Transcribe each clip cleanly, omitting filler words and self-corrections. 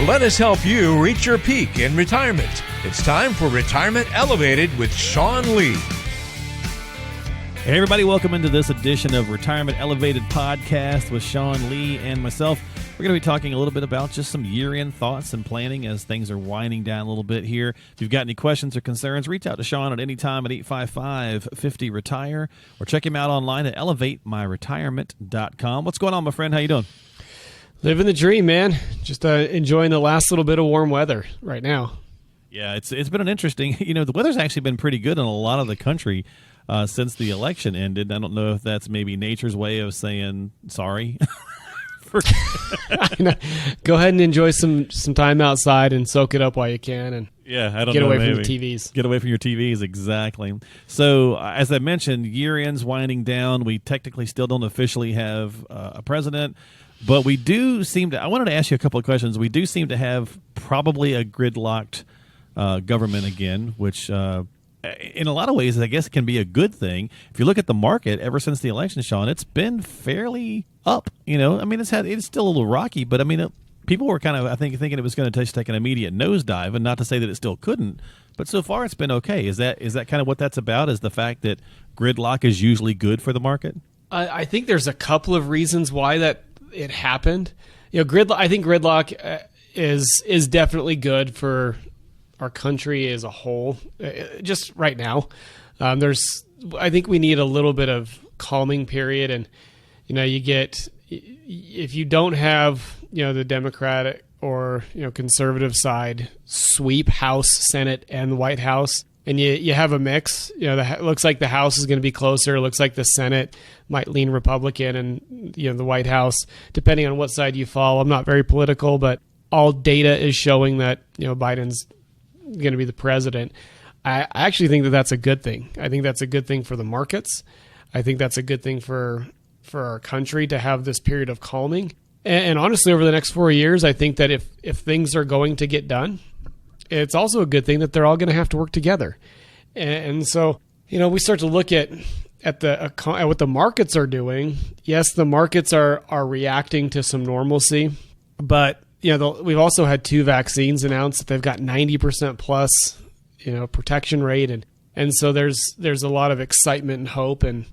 Let us help you reach your peak in retirement. It's time for Retirement Elevated with Sean Lee. Hey everybody, welcome into this edition of Retirement Elevated Podcast with Sean Lee and myself. We're going to be talking a little bit about just some year-end thoughts and planning as things are winding down a little bit here. If you've got any questions or concerns, reach out to Sean at any time at 855-50-RETIRE or check him out online at elevatemyretirement.com. What's going on, my friend? How you doing? Living the dream, man. Just enjoying the last little bit of warm weather right now. Yeah, it's been an interesting, the weather's actually been pretty good in a lot of the country since the election ended. I don't know if that's maybe nature's way of saying sorry. Go ahead and enjoy some time outside and soak it up while you can, and get away from the TVs. Get away from your TVs, exactly. So, as I mentioned, year end's winding down. We technically still don't officially have a president, but we do seem to. I wanted to ask you a couple of questions. We do seem to have probably a gridlocked government again, which in a lot of ways, I guess, can be a good thing. If you look at the market, ever since the election, Sean, it's been fairly up. It's still a little rocky, but people were kind of, thinking it was going to take an immediate nosedive, and not to say that it still couldn't, but so far it's been okay. Is that kind of what that's about? Is the fact that gridlock is usually good for the market? I think there's a couple of reasons why that it happened. I think gridlock is definitely good for our country as a whole. Just right now, I think we need a little bit of calming period, and if you don't have the Democratic or conservative side sweep House, Senate, and the White House, and you have a mix. It looks like the House is going to be closer. It looks like the Senate might lean Republican, and the White House, depending on what side you fall. I'm not very political, but all data is showing that Biden's going to be the president. I actually think that that's a good thing. I think that's a good thing for the markets. I think that's a good thing for our country to have this period of calming. And honestly, over the next 4 years, I think that if things are going to get done, it's also a good thing that they're all going to have to work together. And so, we start to look at what the markets are doing. Yes, the markets are reacting to some normalcy, but we've also had 2 vaccines announced that they've got 90% plus, protection rate, and so there's a lot of excitement and hope, and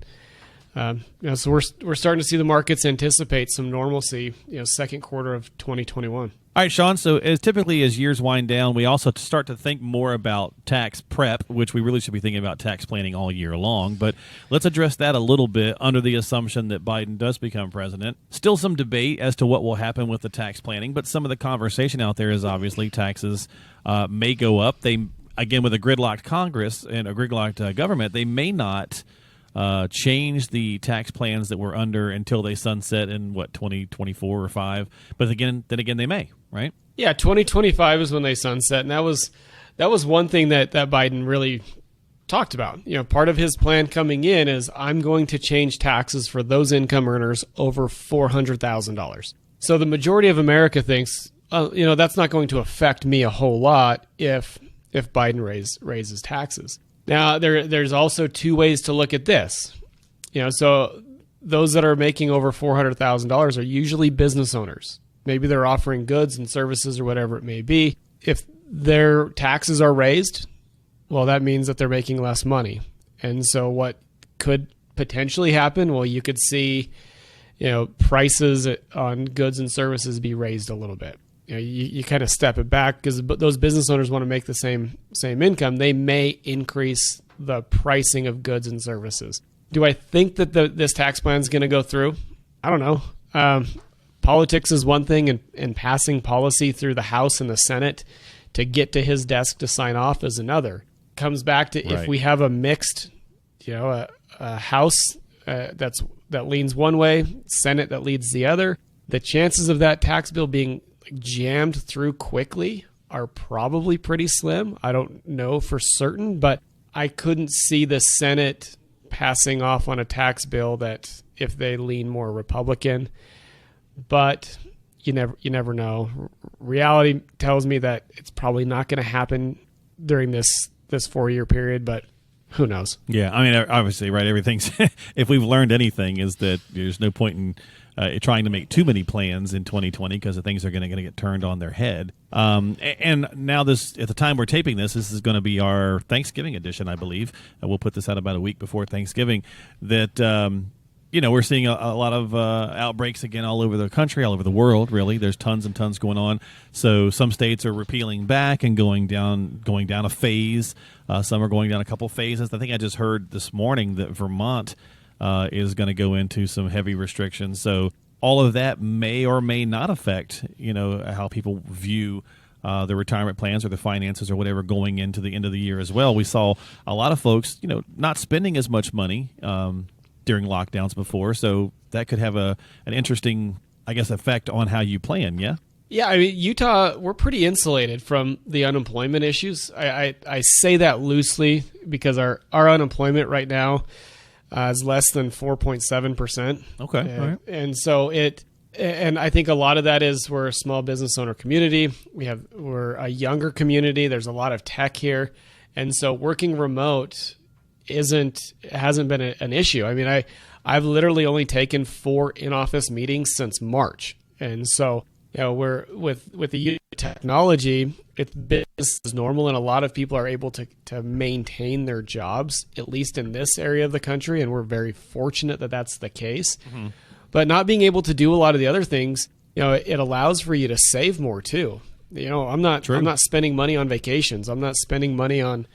so we're starting to see the markets anticipate some normalcy, second quarter of 2021. All right, Sean, so as years wind down, we also start to think more about tax prep, which we really should be thinking about tax planning all year long. But let's address that a little bit under the assumption that Biden does become president. Still some debate as to what will happen with the tax planning, but some of the conversation out there is obviously taxes may go up. They, again, with a gridlocked Congress and a gridlocked government, they may not change the tax plans that we're under until they sunset in 2024 or 5. But then again, they may, right? Yeah, 2025 is when they sunset, and that was one thing that Biden really talked about. Part of his plan coming in is I'm going to change taxes for those income earners over $400,000. So the majority of America thinks, that's not going to affect me a whole lot if Biden raises taxes. Now, there's also 2 ways to look at this. So those that are making over $400,000 are usually business owners. Maybe they're offering goods and services or whatever it may be. If their taxes are raised, well, that means that they're making less money. And so what could potentially happen? Well, you could see, prices on goods and services be raised a little bit. You kind of step it back because those business owners want to make the same income. They may increase the pricing of goods and services. Do I think that this tax plan is going to go through? I don't know. Politics is one thing, and passing policy through the House and the Senate to get to his desk to sign off is another. Comes back to if we have a mixed, a House that leans one way, Senate that leads the other, the chances of that tax bill being jammed through quickly are probably pretty slim. I don't know for certain, but I couldn't see the Senate passing off on a tax bill that if they lean more Republican. But you never know. Reality tells me that it's probably not going to happen during this 4-year period, but who knows? Yeah, I mean, obviously, right? Everything's if we've learned anything is that there's no point in trying to make too many plans in 2020 because the things are going to get turned on their head. And now this, at the time we're taping this is going to be our Thanksgiving edition, I believe. We'll put this out about a week before Thanksgiving. That we're seeing a lot of outbreaks again all over the country, all over the world. Really, there's tons and tons going on. So some states are repealing back and going down a phase. Some are going down a couple phases. I think I just heard this morning that Vermont is going to go into some heavy restrictions. So all of that may or may not affect, how people view their retirement plans or the finances or whatever going into the end of the year as well. We saw a lot of folks, not spending as much money during lockdowns before. So that could have an interesting, effect on how you plan. Yeah. Yeah, I mean, Utah, we're pretty insulated from the unemployment issues. I say that loosely because our unemployment right now is less than 4.7%. Okay. And, all right. and so and I think a lot of that is we're a small business owner community. We're a younger community. There's a lot of tech here. And so working remote hasn't been an issue. I mean, I've literally only taken 4 in-office meetings since March. And so, we're with the technology, it's business as normal, and a lot of people are able to maintain their jobs, at least in this area of the country, and we're very fortunate that that's the case. Mm-hmm. But not being able to do a lot of the other things, it allows for you to save more too. I'm not spending money on vacations. I'm not spending money on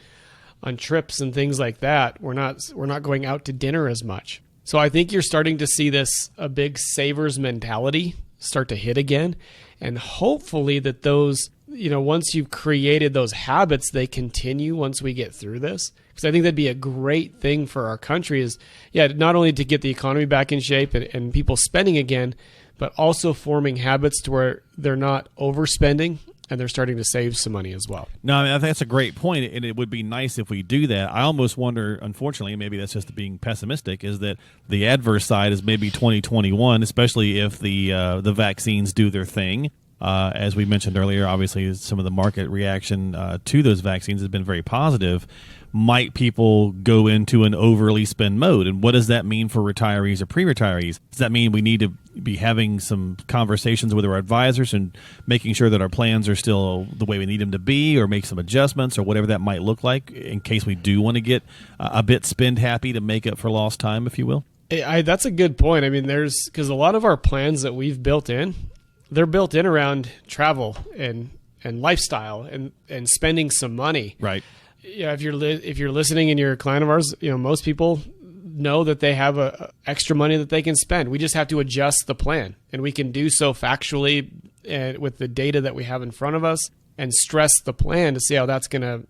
trips and things like that. We're not going out to dinner as much. So I think you're starting to see a big savers mentality start to hit again. And hopefully that those, once you've created those habits, they continue once we get through this. Because I think that'd be a great thing for our country is, not only to get the economy back in shape and people spending again, but also forming habits to where they're not overspending and they're starting to save some money as well. No, I mean, I think that's a great point, and it would be nice if we do that. I almost wonder, unfortunately, maybe that's just being pessimistic, is that the adverse side is maybe 2021, especially if the vaccines do their thing. As we mentioned earlier, obviously some of the market reaction to those vaccines has been very positive. Might people go into an overly spend mode? And what does that mean for retirees or pre-retirees? Does that mean we need to be having some conversations with our advisors and making sure that our plans are still the way we need them to be, or make some adjustments or whatever that might look like in case we do want to get a bit spend happy to make up for lost time, if you will? That's a good point. I mean, because a lot of our plans that we've built in, they're built in around travel and lifestyle and spending some money. Right. If you're listening and you're a client of ours, most people know that they have a extra money that they can spend. We just have to adjust the plan, and we can do so factually and with the data that we have in front of us, and stress the plan to see how that's going to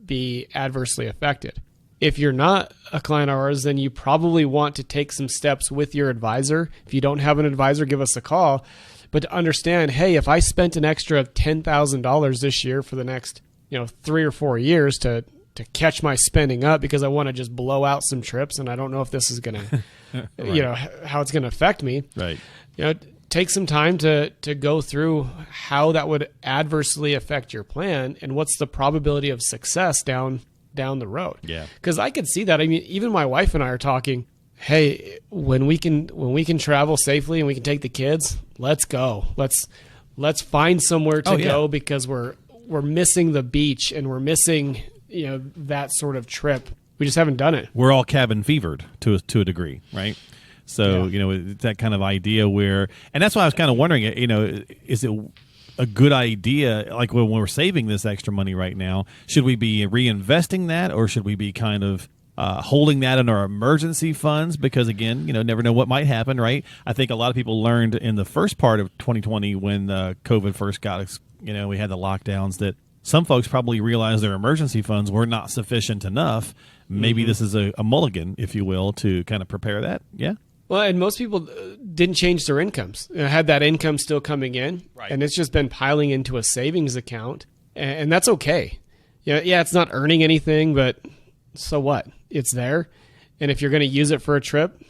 be adversely affected. If you're not a client of ours, then you probably want to take some steps with your advisor. If you don't have an advisor, give us a call. But to understand, hey, if I spent an extra $10,000 this year for the next 3 or 4 years to catch my spending up because I want to just blow out some trips, and I don't know if this is going to, right. How it's going to affect me. Right. Take some time to go through how that would adversely affect your plan and what's the probability of success down the road. Yeah. Because I could see that. I mean, even my wife and I are talking, hey, when we can travel safely and we can take the kids, let's go. Let's find somewhere to go, because we're missing the beach and we're missing, that sort of trip. We just haven't done it. We're all cabin fevered to a degree, right? So, it's that kind of idea where, and that's why I was kind of wondering, is it a good idea, like when we're saving this extra money right now, should we be reinvesting that, or should we be kind of holding that in our emergency funds? Because again, never know what might happen, right? I think a lot of people learned in the first part of 2020 when COVID first got us, we had the lockdowns, that some folks probably realized their emergency funds were not sufficient enough. Maybe this is a mulligan, if you will, to kind of prepare that. Yeah. Well, and most people didn't change their incomes. Had that income still coming in, right. And it's just been piling into a savings account, and that's okay. Yeah, it's not earning anything, but so what? It's there, and if you're going to use it for a trip,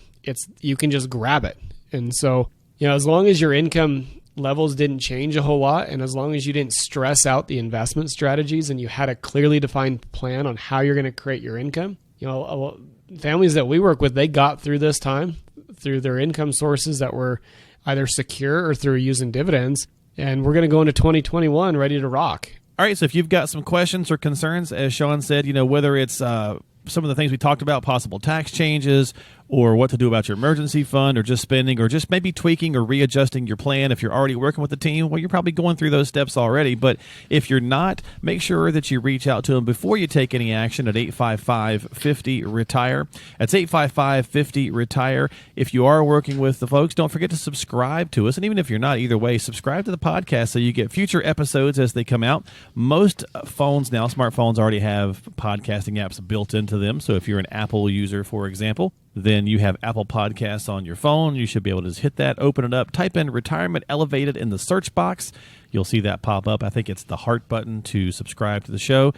you can just grab it. And so, as long as your income levels didn't change a whole lot, and as long as you didn't stress out the investment strategies and you had a clearly defined plan on how you're going to create your income, Families that we work with, they got through this time through their income sources that were either secure or through using dividends. And we're going to go into 2021 ready to rock. All right, so if you've got some questions or concerns, as Sean said, whether it's some of the things we talked about, possible tax changes, or what to do about your emergency fund, or just spending, or just maybe tweaking or readjusting your plan. If you're already working with the team, well, you're probably going through those steps already. But if you're not, make sure that you reach out to them before you take any action at 855-50-RETIRE. That's 855-50-RETIRE. If you are working with the folks, don't forget to subscribe to us. And even if you're not, either way, subscribe to the podcast so you get future episodes as they come out. Most phones now, smartphones, already have podcasting apps built into them. So if you're an Apple user, for example, then you have Apple Podcasts on your phone. You should be able to just hit that, open it up, type in Retirement Elevated in the search box. You'll see that pop up. I think it's the heart button to subscribe to the show.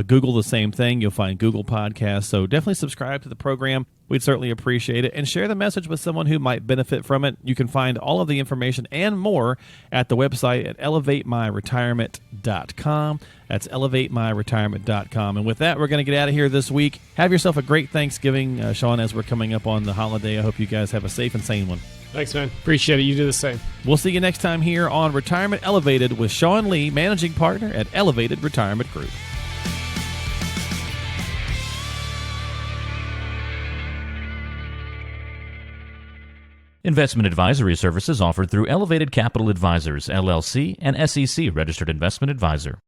Google the same thing. You'll find Google Podcasts. So definitely subscribe to the program. We'd certainly appreciate it. And share the message with someone who might benefit from it. You can find all of the information and more at the website at elevatemyretirement.com. That's elevatemyretirement.com. And with that, we're going to get out of here this week. Have yourself a great Thanksgiving, Sean, as we're coming up on the holiday. I hope you guys have a safe and sane one. Thanks, man. Appreciate it. You do the same. We'll see you next time here on Retirement Elevated with Sean Lee, Managing Partner at Elevated Retirement Group. Investment advisory services offered through Elevated Capital Advisors, LLC, and SEC Registered Investment Advisor.